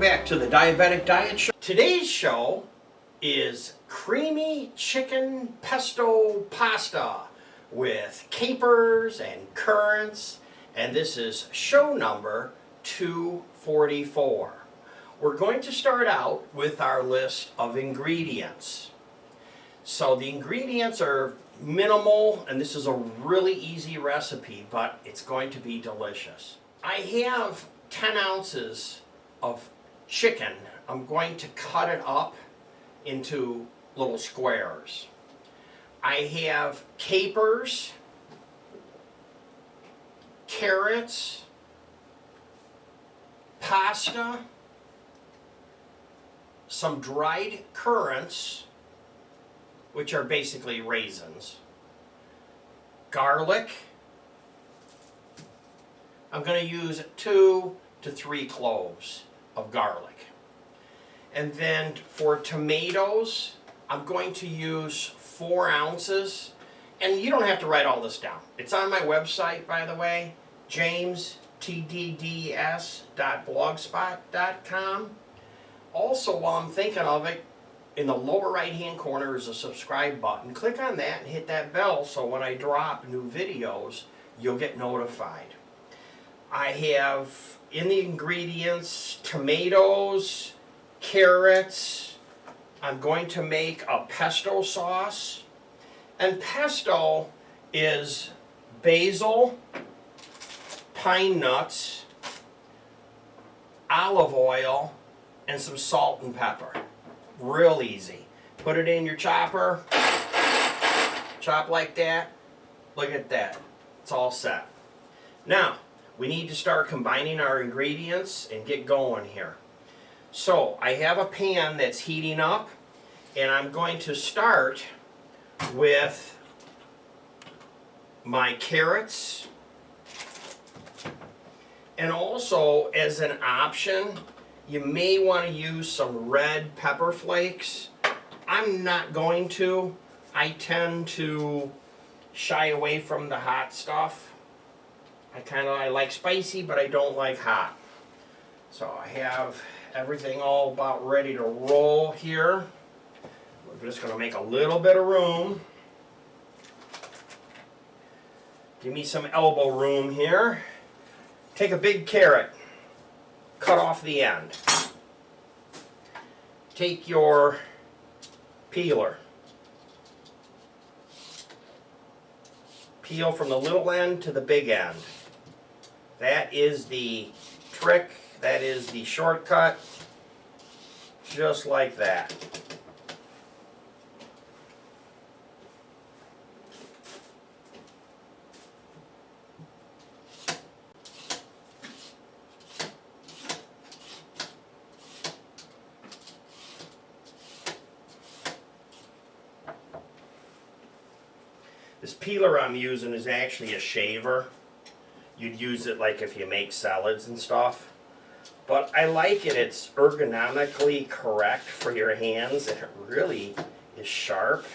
back to the Diabetic Diet Show. Today's show is creamy chicken pesto pasta with capers and currants, and this is show number 244. We're going to start out with our list of ingredients. So the ingredients are minimal, and this is a really easy recipe, but it's going to be delicious. I have 10 ounces of chicken. I'm going to cut it up into little squares. I have capers, carrots, pasta, some dried currants, which are basically raisins, garlic. I'm going to use 2 to 3 cloves of garlic. And then for tomatoes, I'm going to use 4 ounces. And you don't have to write all this down. It's on my website, by the way, jamestdds.blogspot.com. Also, while I'm thinking of it, in the lower right-hand corner is a subscribe button. Click on that and hit that bell so when I drop new videos, you'll get notified. I have in the ingredients tomatoes, carrots. I'm going to make a pesto sauce. And pesto is basil, pine nuts, olive oil, and some salt and pepper. Real easy. Put it in your chopper, chop like that. Look at that. It's all set. Now, we need to start combining our ingredients and get going here. So, I have a pan that's heating up, and I'm going to start with my carrots. And also, as an option, you may want to use some red pepper flakes. I'm not going to. I tend to shy away from the hot stuff. I like spicy, but I don't like hot. So I have everything all about ready to roll here. We're just going to make a little bit of room. Give me some elbow room here. Take a big carrot. Cut off the end. Take your peeler. Peel from the little end to the big end. That is the trick. That is the shortcut. Just like that. This peeler I'm using is actually a shaver. You'd use it like if you make salads and stuff. But I like it. It's ergonomically correct for your hands, and it really is sharp,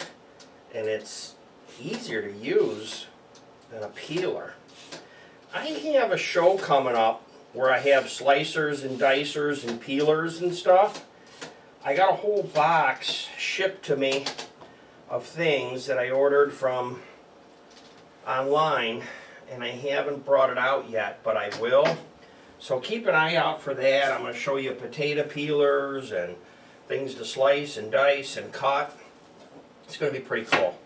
and it's easier to use than a peeler. I have a show coming up where I have slicers and dicers and peelers and stuff. I got a whole box shipped to me of things that I ordered from online, and I haven't brought it out yet, but I will. So keep an eye out for that. I'm going to show you potato peelers and things to slice and dice and cut. It's going to be pretty cool.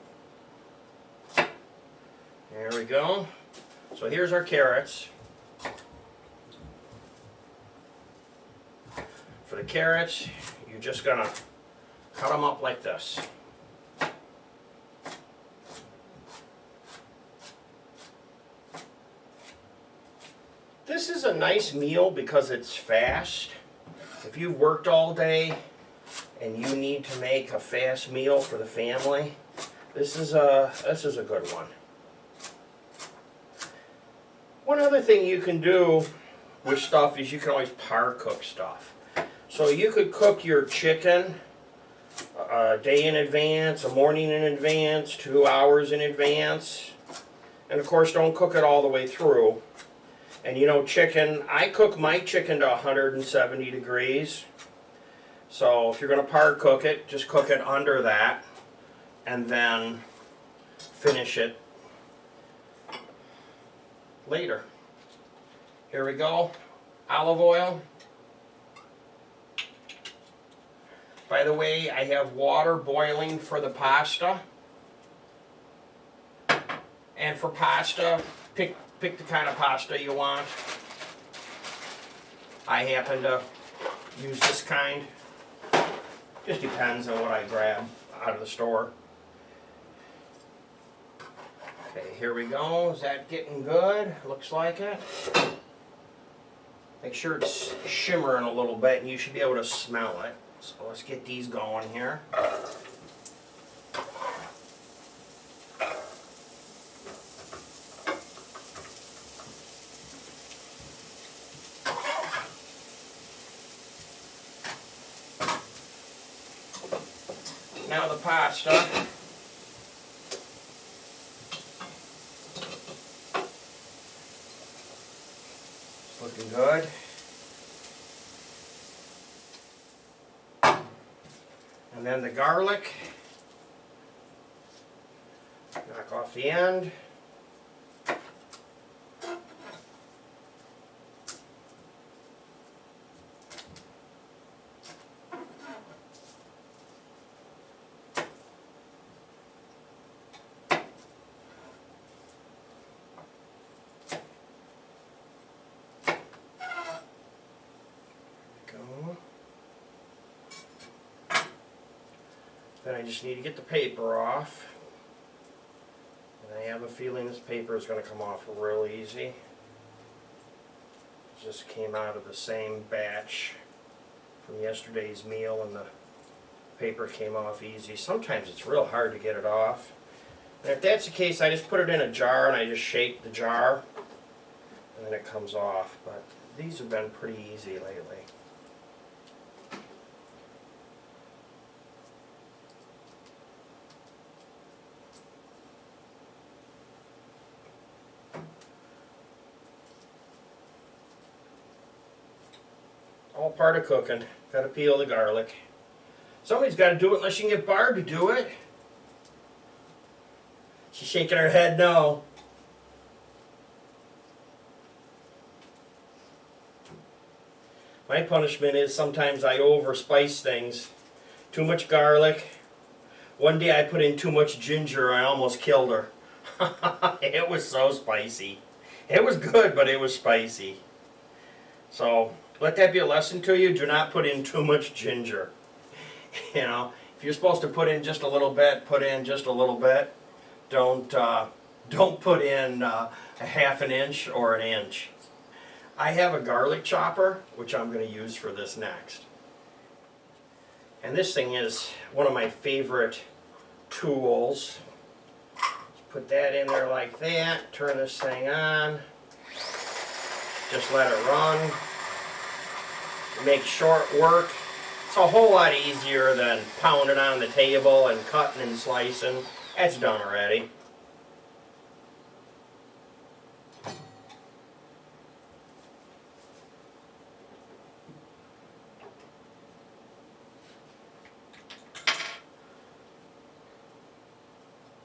There we go. So here's our carrots. For the carrots, you're just going to cut them up like this. This is a nice meal because it's fast. If you've worked all day and you need to make a fast meal for the family, this is a good one. One other thing you can do with stuff is you can always par cook stuff. So you could cook your chicken a day in advance, a morning in advance, 2 hours in advance. And of course, don't cook it all the way through. And you know, chicken, I cook my chicken to 170 degrees. So if you're going to par cook it, just cook it under that and then finish it later. Here we go. Olive oil. By the way, I have water boiling for the pasta. And for pasta, pick the kind of pasta you want. I happen to use this kind. Just depends on what I grab out of the store. Okay, here we go. Is that getting good? Looks like it. Make sure it's shimmering a little bit and you should be able to smell it. So let's get these going here. Now the pasta. It's looking good. And then the garlic. Knock off the end. Then I just need to get the paper off. And I have a feeling this paper is going to come off real easy. It just came out of the same batch from yesterday's meal and the paper came off easy. Sometimes it's real hard to get it off. And if that's the case, I just put it in a jar and I just shake the jar and then it comes off. But these have been pretty easy lately. All part of cooking. Got to peel the garlic. Somebody's got to do it unless you can get Barb to do it. She's shaking her head no. My punishment is sometimes I overspice things. Too much garlic. One day I put in too much ginger. I almost killed her. It was so spicy. It was good, but it was spicy. So let that be a lesson to you. Do not put in too much ginger. You know, if you're supposed to put in just a little bit, put in just a little bit. Don't put in a half an inch or an inch. I have a garlic chopper, which I'm going to use for this next. And this thing is one of my favorite tools. Just put that in there like that. Turn this thing on. Just let it run. Make short work. It's a whole lot easier than pounding on the table and cutting and slicing. That's done already.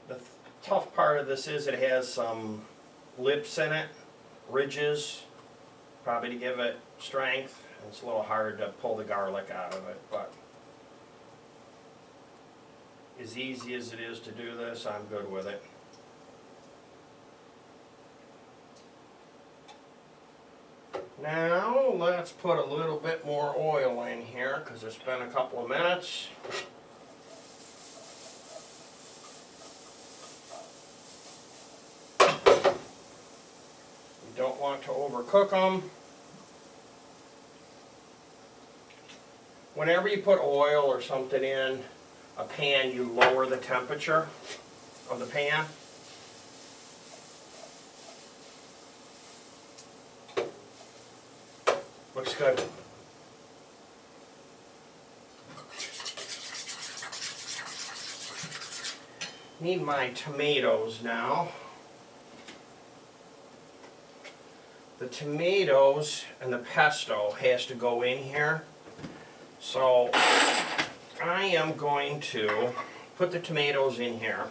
The tough part of this is it has some lips in it, ridges, probably to give it strength. It's a little hard to pull the garlic out of it, but as easy as it is to do this, I'm good with it. Now let's put a little bit more oil in here because it's been a couple of minutes. You don't want to overcook them. Whenever you put oil or something in a pan, you lower the temperature of the pan. Looks good. Need my tomatoes now. the tomatoes and the pesto has to go in here. So I am going to put the tomatoes in here.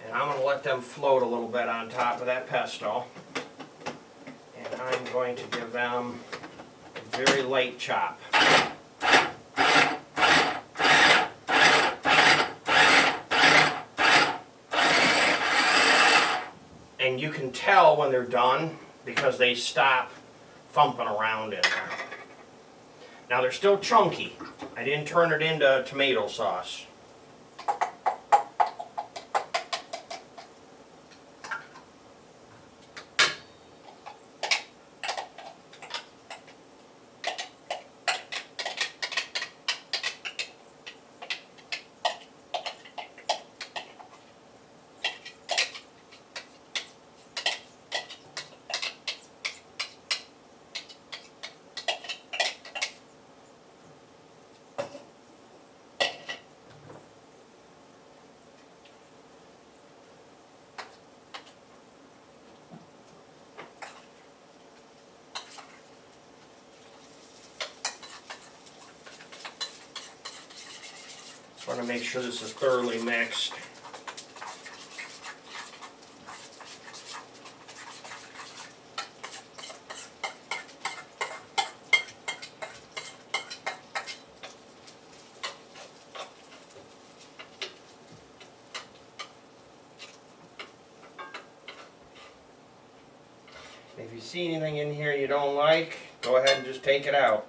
And I'm going to let them float a little bit on top of that pesto. And I'm going to give them a very light chop. And you can tell when they're done because they stop thumping around in there. Now they're still chunky. I didn't turn it into tomato sauce. I want to make sure this is thoroughly mixed. If you see anything in here you don't like, go ahead and just take it out.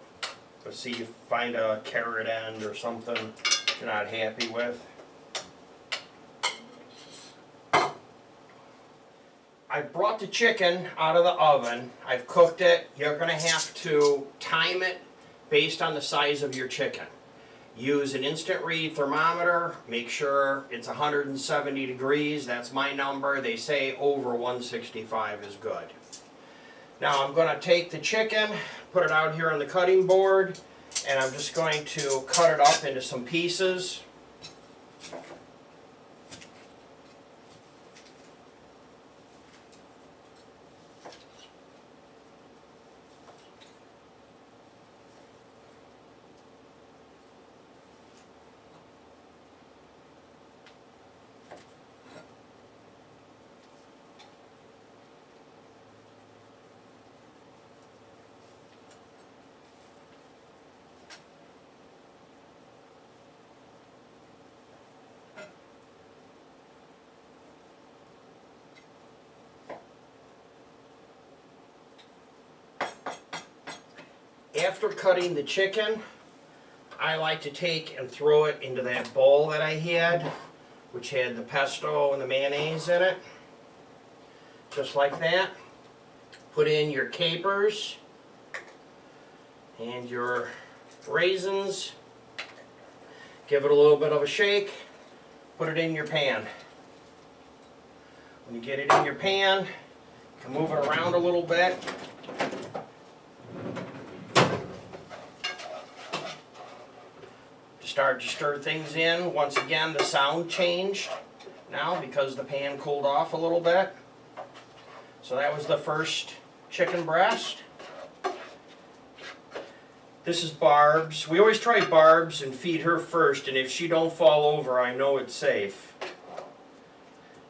Let's see if you find a carrot end or something you're not happy with. I brought the chicken out of the oven. I've cooked it. You're going to have to time it based on the size of your chicken. Use an instant read thermometer. Make sure it's 170 degrees. That's my number. They say over 165 is good. Now I'm going to take the chicken, put it out here on the cutting board, and I'm just going to cut it up into some pieces. After cutting the chicken, I like to take and throw it into that bowl that I had, which had the pesto and the mayonnaise in it. Just like that. Put in your capers and your raisins. Give it a little bit of a shake. Put it in your pan. When you get it in your pan, you can move it around a little bit. Start to stir things in. Once again, the sound changed now because the pan cooled off a little bit. So that was the first chicken breast. This is Barb's. We always try Barb's and feed her first, and if she don't fall over, I know it's safe.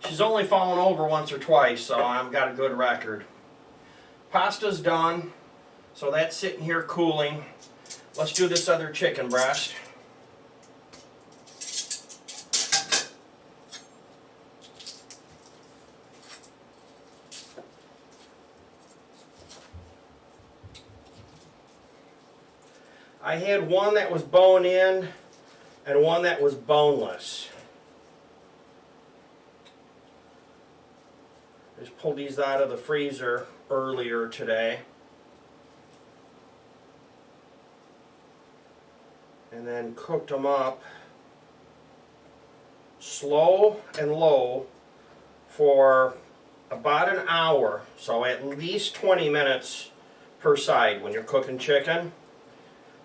She's only fallen over once or twice, so I've got a good record. Pasta's done, so that's sitting here cooling. Let's do this other chicken breast. I had one that was bone-in and one that was boneless. I just pulled these out of the freezer earlier today. And then cooked them up slow and low for about an hour, so at least 20 minutes per side when you're cooking chicken.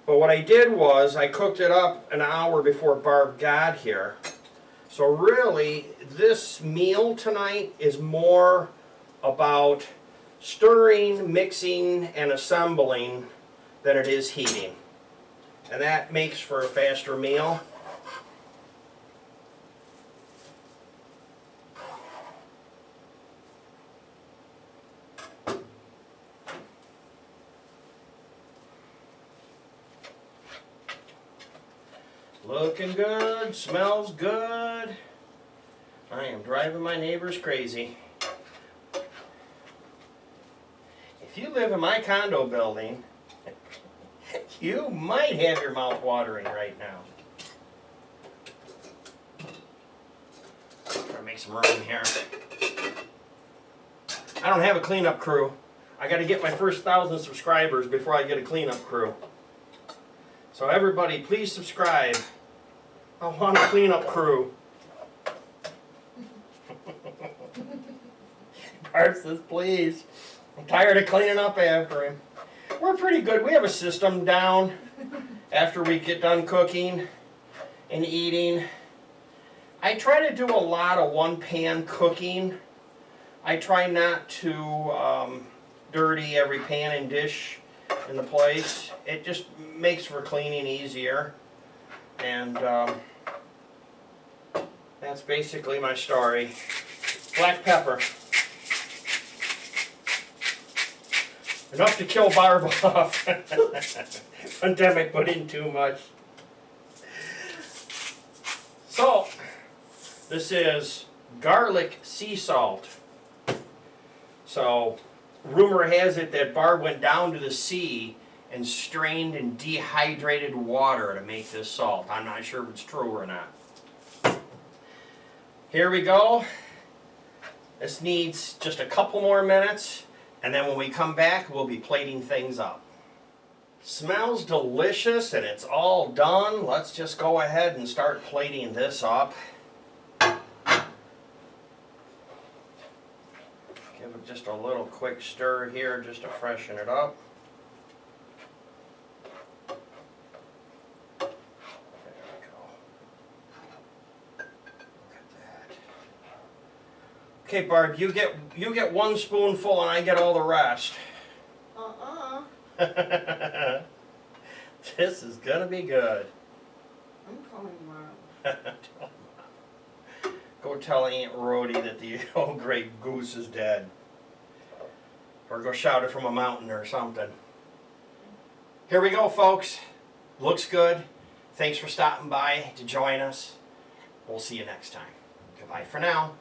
But what I did was I cooked it up an hour before Barb got here. So really, this meal tonight is more about stirring, mixing, and assembling than it is heating. And that makes for a faster meal. Looking good, smells good. I am driving my neighbors crazy. If you live in my condo building, you might have your mouth watering right now. Try to make some room here. I don't have a cleanup crew. I got to get my first 1,000 subscribers before I get a cleanup crew. So everybody, please subscribe. I want a cleanup crew. Bart says, please. I'm tired of cleaning up after him. We're pretty good. We have a system down after we get done cooking and eating. I try to do a lot of one-pan cooking. I try not to dirty every pan and dish in the place. It just makes for cleaning easier. And that's basically my story. Black pepper. Enough to kill Barb off. One time I put in too much. So, this is garlic sea salt. So, rumor has it that Barb went down to the sea and strained and dehydrated water to make this salt. I'm not sure if it's true or not. Here we go. This needs just a couple more minutes, and then when we come back, we'll be plating things up. Smells delicious and it's all done. Let's just go ahead and start plating this up. Give it just a little quick stir here just to freshen it up. Okay, Barb, you get 1 spoonful and I get all the rest. This is gonna be good. I'm calling Mom. Go tell Aunt Rhodey that the old great goose is dead. Or go shout it from a mountain or something. Here we go, folks. Looks good. Thanks for stopping by to join us. We'll see you next time. Goodbye for now.